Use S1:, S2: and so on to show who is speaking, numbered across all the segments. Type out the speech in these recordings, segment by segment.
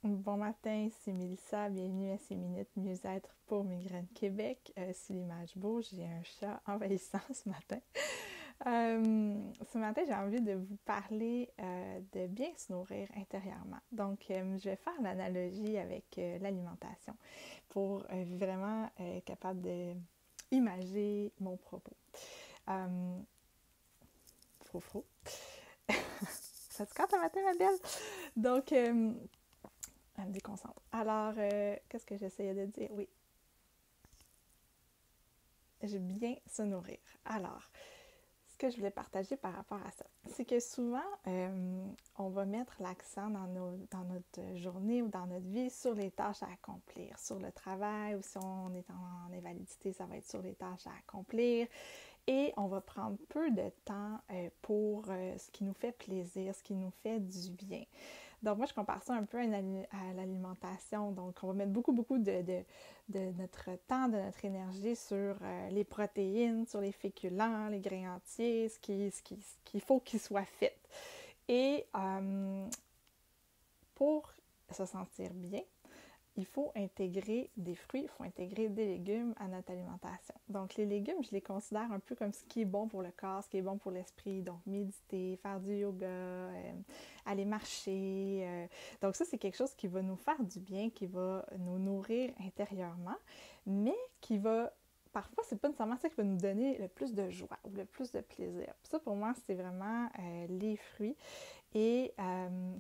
S1: Bon matin, c'est Mélissa. Bienvenue à 6 minutes mieux-être pour Migraine Québec. Si l'image bouge, j'ai un chat envahissant ce matin. Ce matin, j'ai envie de vous parler de bien se nourrir intérieurement. Donc, je vais faire l'analogie avec l'alimentation pour vraiment être capable d'imager mon propos. Fro-fro. Ça te quand un matin, ma belle? Donc, elle me déconcentre. Alors, qu'est-ce que j'essayais de dire? Oui, j'ai bien se nourrir. Alors, ce que je voulais partager par rapport à ça, c'est que souvent, on va mettre l'accent dans notre journée ou dans notre vie sur les tâches à accomplir, sur le travail, ou si on est en invalidité, ça va être sur les tâches à accomplir. Et on va prendre peu de temps pour ce qui nous fait plaisir, ce qui nous fait du bien. Donc, moi, je compare ça un peu à l'alimentation. Donc, on va mettre beaucoup de notre temps, de notre énergie sur les protéines, sur les féculents, les grains entiers, ce qu'il faut qu'il soit fait. Et pour se sentir bien, il faut intégrer des fruits, il faut intégrer des légumes à notre alimentation. Donc, les légumes, je les considère un peu comme ce qui est bon pour le corps, ce qui est bon pour l'esprit. Donc, méditer, faire du yoga, aller marcher. Donc, ça, c'est quelque chose qui va nous faire du bien, qui va nous nourrir intérieurement, mais qui va... Parfois, c'est pas nécessairement ça qui va nous donner le plus de joie ou le plus de plaisir. Puis ça, pour moi, c'est vraiment les fruits. Et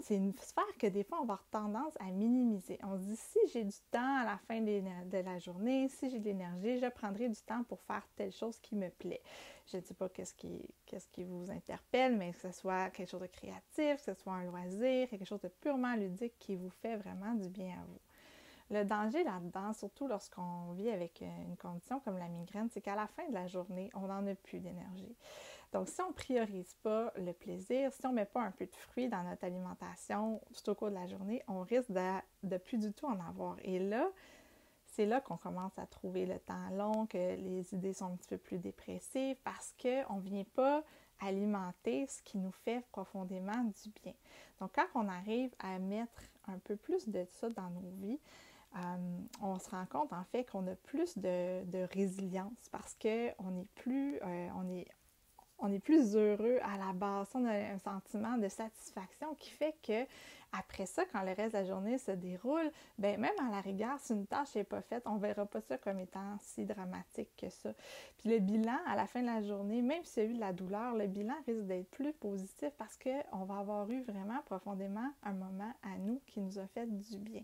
S1: c'est une sphère que des fois, on va avoir tendance à minimiser. On se dit, si j'ai du temps à la fin de la journée, si j'ai de l'énergie, je prendrai du temps pour faire telle chose qui me plaît. Je ne sais pas qu'est-ce qui vous interpelle, mais que ce soit quelque chose de créatif, que ce soit un loisir, quelque chose de purement ludique qui vous fait vraiment du bien à vous. Le danger là-dedans, surtout lorsqu'on vit avec une condition comme la migraine, c'est qu'à la fin de la journée, on n'en a plus d'énergie. Donc, si on ne priorise pas le plaisir, si on ne met pas un peu de fruits dans notre alimentation tout au cours de la journée, on risque de plus du tout en avoir. Et là, c'est là qu'on commence à trouver le temps long, que les idées sont un petit peu plus dépressives parce qu'on ne vient pas alimenter ce qui nous fait profondément du bien. Donc, quand on arrive à mettre un peu plus de ça dans nos vies, on se rend compte en fait qu'on a plus de résilience parce qu'on est plus, on est plus heureux à la base. On a un sentiment de satisfaction qui fait que après ça, quand le reste de la journée se déroule, ben même à la rigueur, si une tâche n'est pas faite, on ne verra pas ça comme étant si dramatique que ça. Puis le bilan, à la fin de la journée, même s'il y a eu de la douleur, le bilan risque d'être plus positif parce qu'on va avoir eu vraiment profondément un moment à nous qui nous a fait du bien.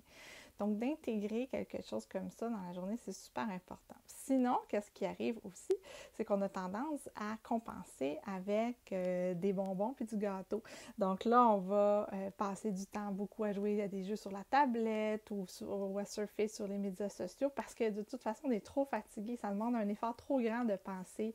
S1: Donc, d'intégrer quelque chose comme ça dans la journée, c'est super important. Sinon, qu'est-ce qui arrive aussi, c'est qu'on a tendance à compenser avec des bonbons puis du gâteau. Donc là, on va passer du temps beaucoup à jouer à des jeux sur la tablette ou à surfer sur les médias sociaux parce que de toute façon, on est trop fatigué. Ça demande un effort trop grand de penser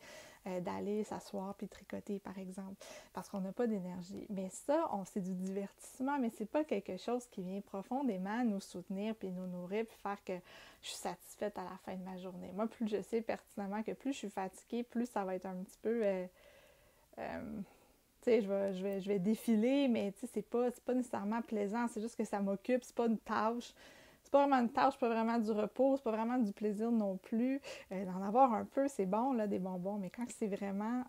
S1: d'aller s'asseoir puis tricoter, par exemple, parce qu'on n'a pas d'énergie. Mais ça, c'est du divertissement, mais c'est pas quelque chose qui vient profondément nous soutenir puis nous nourrir puis faire que je suis satisfaite à la fin de ma journée. Moi, plus je sais pertinemment que plus je suis fatiguée, plus ça va être un petit peu... tu sais, je vais défiler, mais tu sais, c'est pas nécessairement plaisant, c'est juste que ça m'occupe, c'est pas une tâche. C'est pas vraiment une tâche, c'est pas vraiment du repos, c'est pas vraiment du plaisir non plus. D'en avoir un peu, c'est bon, là, des bonbons, mais quand c'est vraiment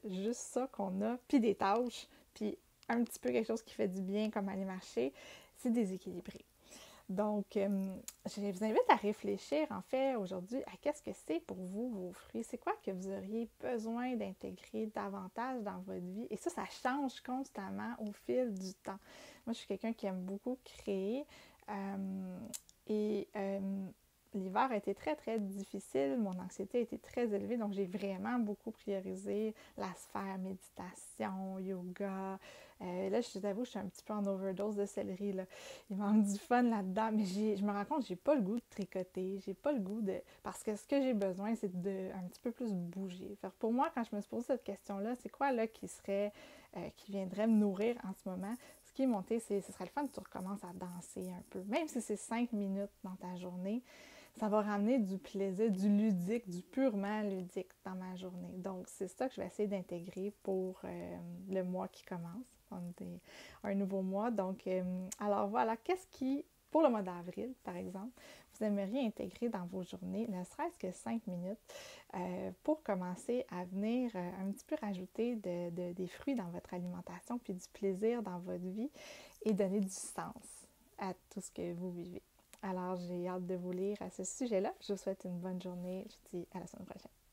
S1: juste ça qu'on a, puis des tâches, puis un petit peu quelque chose qui fait du bien, comme aller marcher, c'est déséquilibré. Donc, je vous invite à réfléchir, en fait, aujourd'hui, à qu'est-ce que c'est pour vous, vos fruits. C'est quoi que vous auriez besoin d'intégrer davantage dans votre vie? Et ça change constamment au fil du temps. Moi, je suis quelqu'un qui aime beaucoup créer. Et l'hiver a été très, très difficile. Mon anxiété a été très élevée. Donc, j'ai vraiment beaucoup priorisé la sphère méditation, yoga. Là, je t'avoue, je suis un petit peu en overdose de céleri, là. Il manque du fun là-dedans. Mais je me rends compte que j'ai pas le goût de tricoter. J'ai pas le goût de... Parce que ce que j'ai besoin, c'est de un petit peu plus bouger. Fait que pour moi, quand je me suis posé cette question-là, c'est quoi là qui viendrait me nourrir en ce moment? Ce qui est monté, ce serait le fun que tu recommences à danser un peu. Même si c'est 5 minutes dans ta journée, ça va ramener du plaisir, du ludique, du purement ludique dans ma journée. Donc, c'est ça que je vais essayer d'intégrer pour le mois qui commence. On est un nouveau mois. Donc, alors voilà, qu'est-ce qui pour le mois d'avril, par exemple, vous aimeriez intégrer dans vos journées, ne serait-ce que 5 minutes, pour commencer à venir un petit peu rajouter des fruits dans votre alimentation, puis du plaisir dans votre vie et donner du sens à tout ce que vous vivez. Alors, j'ai hâte de vous lire à ce sujet-là. Je vous souhaite une bonne journée. Je vous dis à la semaine prochaine.